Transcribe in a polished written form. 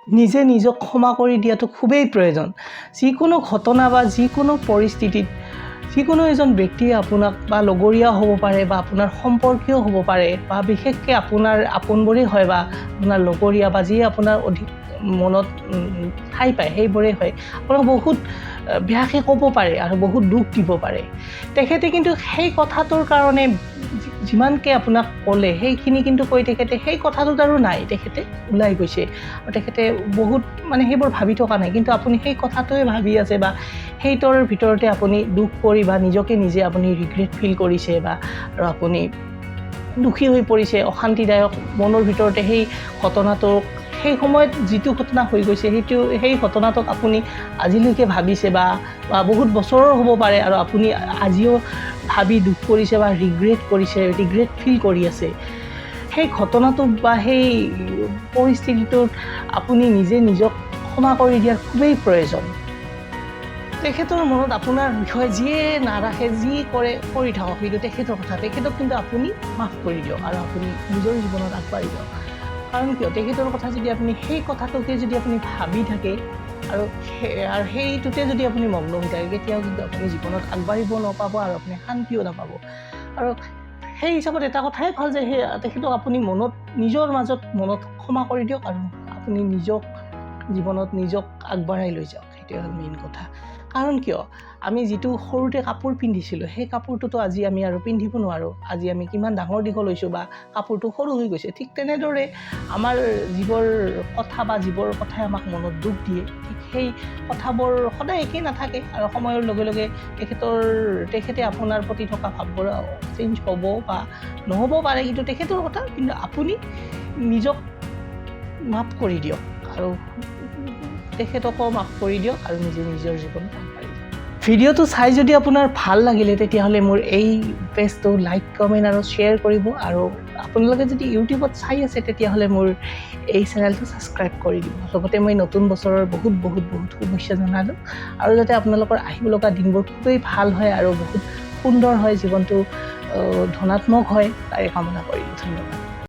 নিজে নিজক ক্ষমা কৰি দিয়াটো খুবেই প্ৰয়োজন। যিকোনো ঘটনা বা যিকোনো পৰিস্থিতিত যিকোনো এজন ব্যক্তিয়ে আপোনাক বা লগৰীয়া হ'ব পাৰে বা আপোনাৰ সম্পৰ্কীয় হ'ব পাৰে বা বিশেষকৈ আপোনাৰ আপোনবোৰেই হয় বা আপোনাৰ লগৰীয়া বা যিয়ে আপোনাৰ অধিক মনত ঠাই পায় সেইবোৰেই হয়, আপোনাক বহুত বেয়াকৈ ক'ব পাৰে আৰু বহুত দুখ দিব পাৰে। তেখেতে কিন্তু সেই কথাটোৰ কাৰণে যিমানকৈ আপোনাক ক'লে সেইখিনি কিন্তু কৈ তেখেতে সেই কথাটোত আৰু নাই, তেখেতে ওলাই গৈছে আৰু তেখেতে বহুত মানে সেইবোৰ ভাবি থকা নাই, কিন্তু আপুনি সেই কথাটোৱে ভাবি আছে বা সেইটোৰ ভিতৰতে আপুনি দুখ কৰি বা নিজকে নিজে আপুনি ৰিগ্ৰেট ফিল কৰিছে বা আৰু আপুনি দুখী হৈ পৰিছে, অশান্তিদায়ক মনৰ ভিতৰতে সেই ঘটনাটোক সেই সময়ত যিটো ঘটনা হৈ গৈছে সেই ঘটনাটোক আপুনি আজিলৈকে ভাবিছে বা বহুত বছৰৰ হ'ব পাৰে আৰু আপুনি আজিও ভাবি দুখ কৰিছে বা ৰিগ্ৰেট ফিল কৰি আছে। সেই ঘটনাটোক বা সেই পৰিস্থিতিটোত আপুনি নিজে নিজক ক্ষমা কৰি দিয়াৰ খুবেই প্ৰয়োজন। তেখেতৰ মনত আপোনাৰ বিষয়ে যিয়ে নাৰাখে, যি কৰি থাকক, কিন্তু তেখেতৰ কথা, তেখেতক কিন্তু আপুনি মাফ কৰি দিয়ক আৰু আপুনি নিজৰ জীৱনত আগবাঢ়ি যাওক। কাৰণ কিয়, তেখেতৰ কথা যদি আপুনি সেই কথাটোকে যদি আপুনি ভাবি থাকে আৰু সেইটোতে যদি আপুনি মগ্ন হৈ থাকে, কেতিয়াও কিন্তু আপুনি জীৱনত আগবাঢ়িব নাপাব আৰু আপুনি শান্তিও নাপাব। আৰু সেই হিচাপত এটা কথাই ভাল যে তেখেতক আপুনি নিজৰ মনত ক্ষমা কৰি দিয়ক আৰু আপুনি জীৱনত নিজক আগবঢ়াই লৈ যাওক। সেইটোৱে হ'ল মেইন কথা। কাৰণ কিয়, আমি যিটো সৰুতে কাপোৰ পিন্ধিছিলোঁ সেই কাপোৰটোতো আজি আমি আৰু পিন্ধিব নোৱাৰোঁ। আজি আমি কিমান ডাঙৰ দীঘল হৈছোঁ বা কাপোৰটো সৰু হৈ গৈছে। ঠিক তেনেদৰে আমাৰ যিবোৰ কথা বা যিবোৰ কথাই আমাক মনত দুখ দিয়ে, ঠিক সেই কথাবোৰ সদায় একেই নাথাকে আৰু সময়ৰ লগে লগে তেখেতে আপোনাৰ প্ৰতি থকা ভাৱবোৰ চেঞ্জ হ'ব বা নহ'ব পাৰে, কিন্তু তেখেতৰ কথা। কিন্তু আপুনি নিজক মাফ কৰি দিয়ক আৰু তেখেতকো মাফ কৰি দিয়ক আৰু নিজে নিজৰ জীৱন আগবাঢ়ি যাওক। ভিডিঅ'টো চাই যদি আপোনাৰ ভাল লাগিলে তেতিয়াহ'লে মোৰ এই পেজটো লাইক, কমেণ্ট আৰু শ্বেয়াৰ কৰিব আৰু আপোনালোকে যদি ইউটিউবত চাই আছে তেতিয়াহ'লে মোৰ এই চেনেলটো ছাবস্ক্ৰাইব কৰি দিব। লগতে মই নতুন বছৰৰ বহুত শুভেচ্ছা জনালোঁ আৰু যাতে আপোনালোকৰ আহিব লগা দিনবোৰ খুবেই ভাল হয় আৰু বহুত সুন্দৰ হয়, জীৱনটো ধনাত্মক হয়, তাৰে কামনা কৰিলোঁ। ধন্যবাদ।